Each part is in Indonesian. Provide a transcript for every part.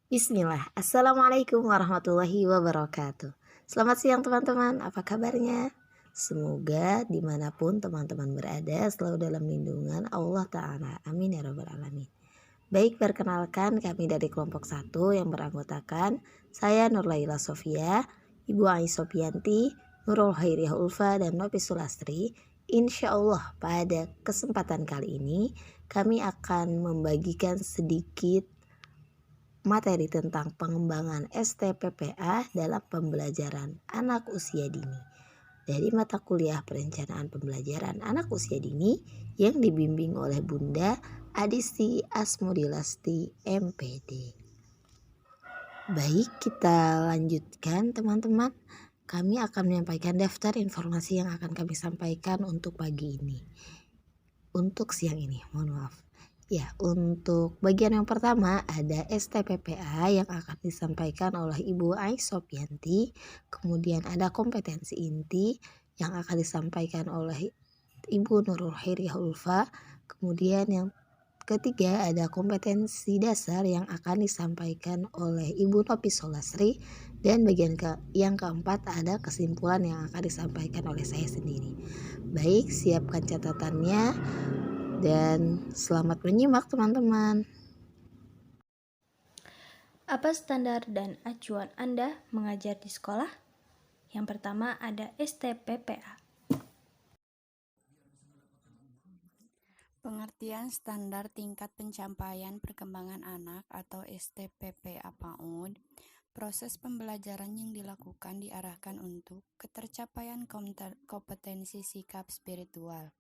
Bismillah, Assalamualaikum warahmatullahi wabarakatuh. Selamat siang teman-teman, apa kabarnya? Semoga dimanapun teman-teman berada selalu dalam lindungan Allah Ta'ala. Amin ya Rabbal Alamin. Baik, perkenalkan kami dari kelompok 1 yang beranggotakan saya Nurlaila Sofia, Ibu Ais Sopianti, Nurul Khairiah Ulfa, dan Nopi Sulastri. Insya Allah pada kesempatan kali ini kami akan membagikan sedikit materi tentang pengembangan STPPA dalam pembelajaran anak usia dini dari mata kuliah perencanaan pembelajaran anak usia dini yang dibimbing oleh Bunda Adisti Asmodilasti MPD. Baik, kita lanjutkan teman-teman. Kami akan menyampaikan daftar informasi yang akan kami sampaikan untuk pagi ini. Untuk siang ini, mohon maaf. Ya, untuk bagian yang pertama ada STPPA yang akan disampaikan oleh Ibu Ais Sopianti. Kemudian ada kompetensi inti yang akan disampaikan oleh Ibu Nurul Khairiah Ulfa. Kemudian yang ketiga ada kompetensi dasar yang akan disampaikan oleh Ibu Nopi Sulastri. Dan bagian yang keempat ada kesimpulan yang akan disampaikan oleh saya sendiri. Baik, siapkan catatannya. Dan selamat menyimak teman-teman. Apa standar dan acuan Anda mengajar di sekolah? Yang pertama ada STPPA. Pengertian standar tingkat pencapaian perkembangan anak atau STPPA PAUD. Proses pembelajaran yang dilakukan diarahkan untuk ketercapaian kompetensi sikap spiritual,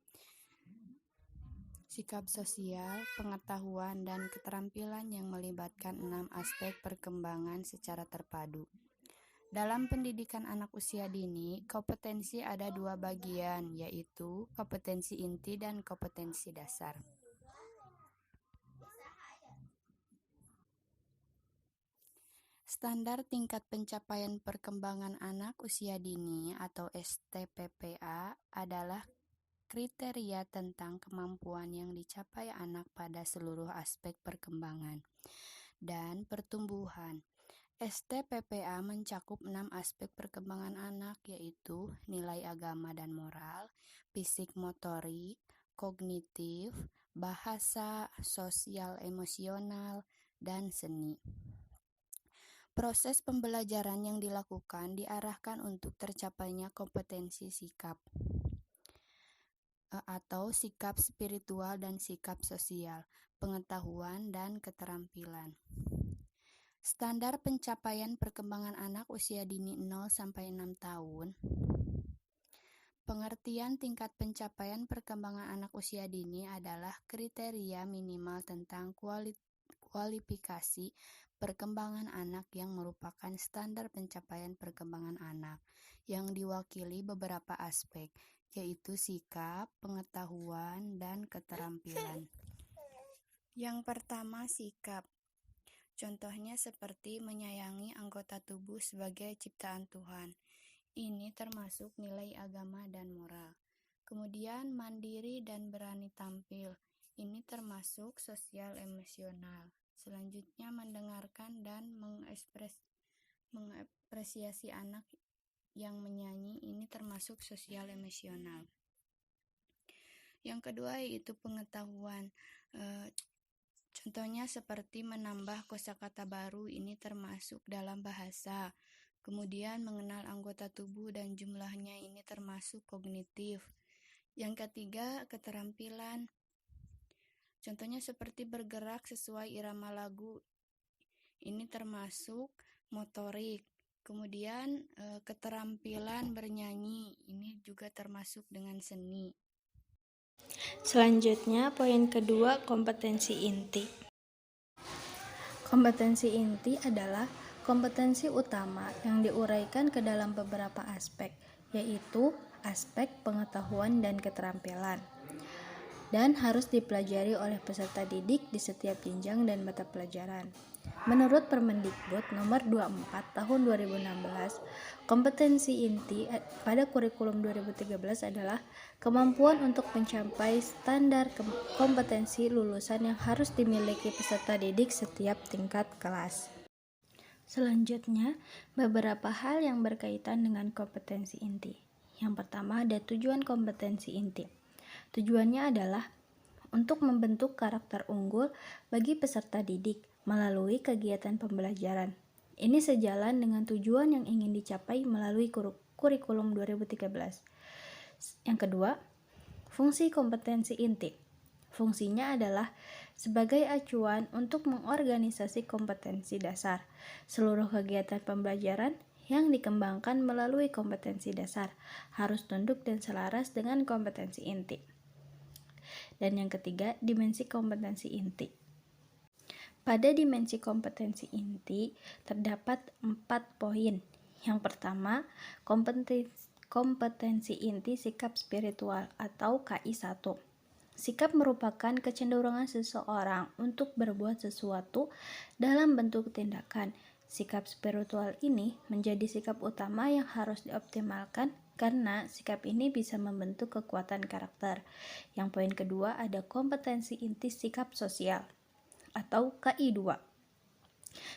sikap sosial, pengetahuan, dan keterampilan yang melibatkan 6 aspek perkembangan secara terpadu. Dalam pendidikan anak usia dini, kompetensi ada 2 bagian, yaitu kompetensi inti dan kompetensi dasar. Standar tingkat pencapaian perkembangan anak usia dini atau STPPA adalah kriteria tentang kemampuan yang dicapai anak pada seluruh aspek perkembangan dan pertumbuhan. STPPA mencakup 6 aspek perkembangan anak, yaitu nilai agama dan moral, fisik motorik, kognitif, bahasa, sosial emosional, dan seni. Proses pembelajaran yang dilakukan diarahkan untuk tercapainya kompetensi sikap atau sikap spiritual dan sikap sosial, pengetahuan dan keterampilan. Standar pencapaian perkembangan anak usia dini 0-6 tahun. Pengertian tingkat pencapaian perkembangan anak usia dini adalah kriteria minimal tentang kualifikasi perkembangan anak yang merupakan standar pencapaian perkembangan anak yang diwakili beberapa aspek, yaitu sikap, pengetahuan, dan keterampilan. Yang pertama, sikap. Contohnya seperti menyayangi anggota tubuh sebagai ciptaan Tuhan. Ini termasuk nilai agama dan moral. Kemudian mandiri dan berani tampil. Ini termasuk sosial emosional. Selanjutnya mendengarkan dan mengapresiasi anak yang menyanyi. Ini termasuk sosial emosional. Yang kedua yaitu pengetahuan. Contohnya seperti menambah kosakata baru, ini termasuk dalam bahasa. Kemudian mengenal anggota tubuh dan jumlahnya, ini termasuk kognitif. Yang ketiga, keterampilan. Contohnya seperti bergerak sesuai irama lagu, ini termasuk motorik. Kemudian keterampilan bernyanyi, ini juga termasuk dengan seni. Selanjutnya, poin kedua, kompetensi inti. Kompetensi inti adalah kompetensi utama yang diuraikan ke dalam beberapa aspek, yaitu aspek pengetahuan dan keterampilan, dan harus dipelajari oleh peserta didik di setiap jenjang dan mata pelajaran. Menurut Permendikbud nomor 24 tahun 2016, kompetensi inti pada kurikulum 2013 adalah kemampuan untuk mencapai standar kompetensi lulusan yang harus dimiliki peserta didik setiap tingkat kelas. Selanjutnya, beberapa hal yang berkaitan dengan kompetensi inti. Yang pertama ada tujuan kompetensi inti. Tujuannya adalah untuk membentuk karakter unggul bagi peserta didik melalui kegiatan pembelajaran. Ini sejalan dengan tujuan yang ingin dicapai melalui kurikulum 2013. Yang kedua, fungsi kompetensi inti. Fungsinya adalah sebagai acuan untuk mengorganisasi kompetensi dasar. Seluruh kegiatan pembelajaran yang dikembangkan melalui kompetensi dasar harus tunduk dan selaras dengan kompetensi inti. Dan yang ketiga, dimensi kompetensi inti. Pada dimensi kompetensi inti terdapat 4 poin. Yang pertama, kompetensi inti sikap spiritual atau KI1. Sikap merupakan kecenderungan seseorang untuk berbuat sesuatu dalam bentuk tindakan. Sikap spiritual ini menjadi sikap utama yang harus dioptimalkan karena sikap ini bisa membentuk kekuatan karakter. Yang poin kedua ada kompetensi inti sikap sosial atau KI2.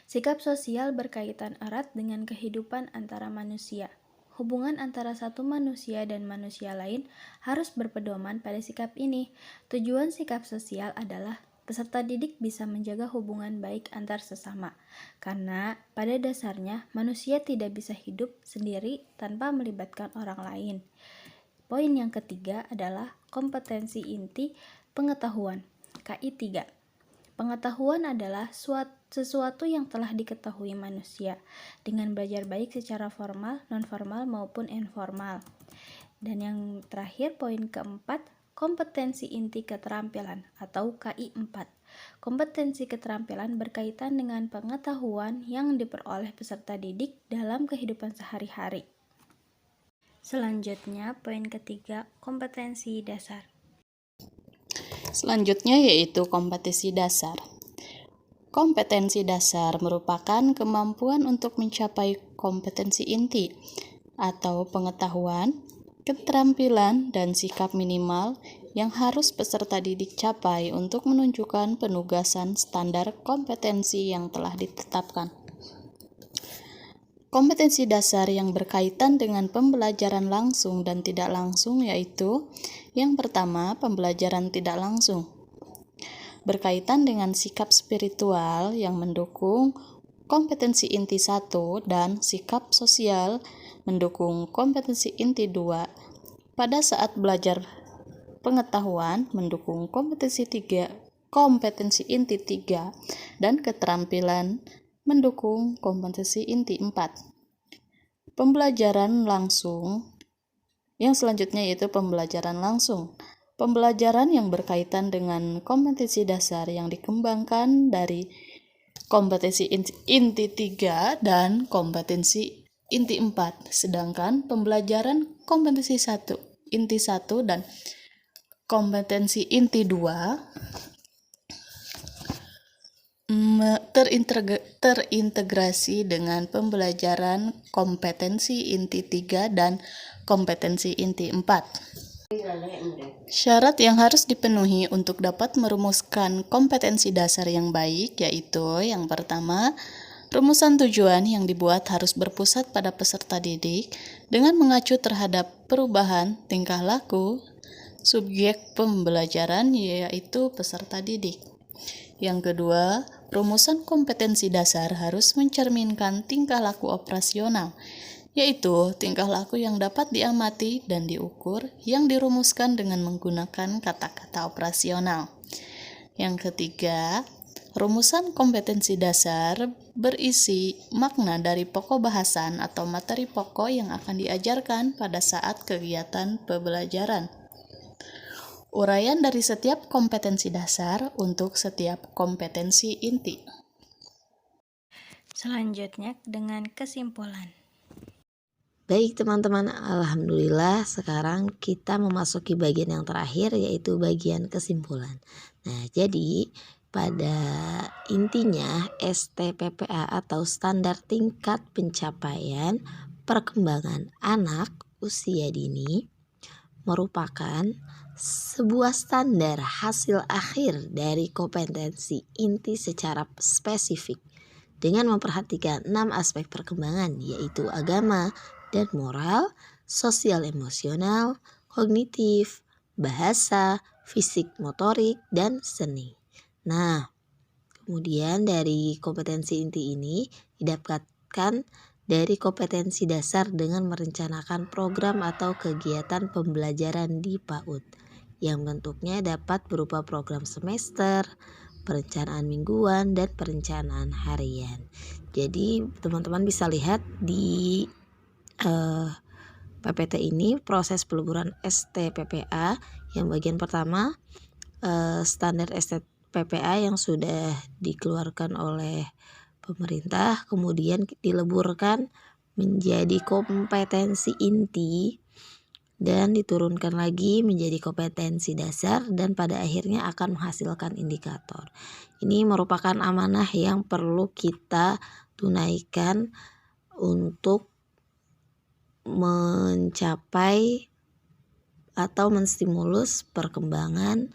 Sikap sosial berkaitan erat dengan kehidupan antara manusia. Hubungan antara satu manusia dan manusia lain harus berpedoman pada sikap ini. Tujuan sikap sosial adalah peserta didik bisa menjaga hubungan baik antar sesama, karena pada dasarnya manusia tidak bisa hidup sendiri tanpa melibatkan orang lain. Poin yang ketiga adalah kompetensi inti pengetahuan, KI3. Pengetahuan adalah sesuatu yang telah diketahui manusia dengan belajar baik secara formal, non-formal maupun informal. Dan yang terakhir poin keempat, kompetensi inti keterampilan atau KI4. Kompetensi keterampilan berkaitan dengan pengetahuan yang diperoleh peserta didik dalam kehidupan sehari-hari. Selanjutnya, poin ketiga, kompetensi dasar. Selanjutnya yaitu kompetensi dasar. Kompetensi dasar merupakan kemampuan untuk mencapai kompetensi inti atau pengetahuan, keterampilan, dan sikap minimal yang harus peserta didik capai untuk menunjukkan penugasan standar kompetensi yang telah ditetapkan. Kompetensi dasar yang berkaitan dengan pembelajaran langsung dan tidak langsung yaitu yang pertama, pembelajaran tidak langsung. Berkaitan dengan sikap spiritual yang mendukung kompetensi inti 1 dan sikap sosial mendukung kompetensi inti 2. Pada saat belajar pengetahuan mendukung kompetensi inti 3 dan keterampilan mendukung kompetensi inti 4. Pembelajaran langsung yang selanjutnya yaitu pembelajaran langsung. Pembelajaran yang berkaitan dengan kompetensi dasar yang dikembangkan dari kompetensi inti 3 dan kompetensi inti 4. Sedangkan pembelajaran kompetensi inti 1 dan kompetensi inti 2 terintegrasi dengan pembelajaran kompetensi inti 3 dan kompetensi inti 4. Syarat yang harus dipenuhi untuk dapat merumuskan kompetensi dasar yang baik yaitu yang pertama, rumusan tujuan yang dibuat harus berpusat pada peserta didik dengan mengacu terhadap perubahan tingkah laku subjek pembelajaran yaitu peserta didik. Yang kedua, rumusan kompetensi dasar harus mencerminkan tingkah laku operasional, yaitu tingkah laku yang dapat diamati dan diukur yang dirumuskan dengan menggunakan kata-kata operasional. Yang ketiga, rumusan kompetensi dasar berisi makna dari pokok bahasan atau materi pokok yang akan diajarkan pada saat kegiatan pembelajaran. Uraian dari setiap kompetensi dasar untuk setiap kompetensi inti. Selanjutnya dengan kesimpulan. Baik teman-teman, alhamdulillah sekarang kita memasuki bagian yang terakhir yaitu bagian kesimpulan. Nah, jadi pada intinya STPPA atau Standar Tingkat Pencapaian Perkembangan Anak Usia Dini merupakan sebuah standar hasil akhir dari kompetensi inti secara spesifik dengan memperhatikan 6 aspek perkembangan, yaitu agama dan moral, sosial emosional, kognitif, bahasa, fisik motorik, dan seni. Nah, kemudian dari kompetensi inti ini didapatkan dari kompetensi dasar dengan merencanakan program atau kegiatan pembelajaran di PAUD yang bentuknya dapat berupa program semester, perencanaan mingguan, dan perencanaan harian. Jadi teman-teman bisa lihat di PPT ini proses peleburan STPPA yang bagian pertama standar STPPA yang sudah dikeluarkan oleh pemerintah, kemudian dileburkan menjadi kompetensi inti dan diturunkan lagi menjadi kompetensi dasar dan pada akhirnya akan menghasilkan indikator. Ini merupakan amanah yang perlu kita tunaikan untuk mencapai atau menstimulus perkembangan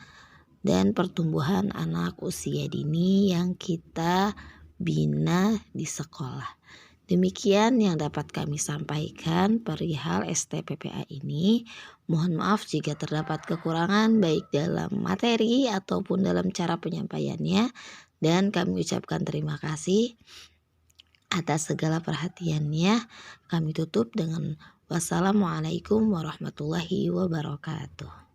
dan pertumbuhan anak usia dini yang kita bina di sekolah. Demikian yang dapat kami sampaikan perihal STPPA ini. Mohon maaf jika terdapat kekurangan baik dalam materi ataupun dalam cara penyampaiannya, dan kami ucapkan terima kasih atas segala perhatiannya. Kami tutup dengan wassalamualaikum warahmatullahi wabarakatuh.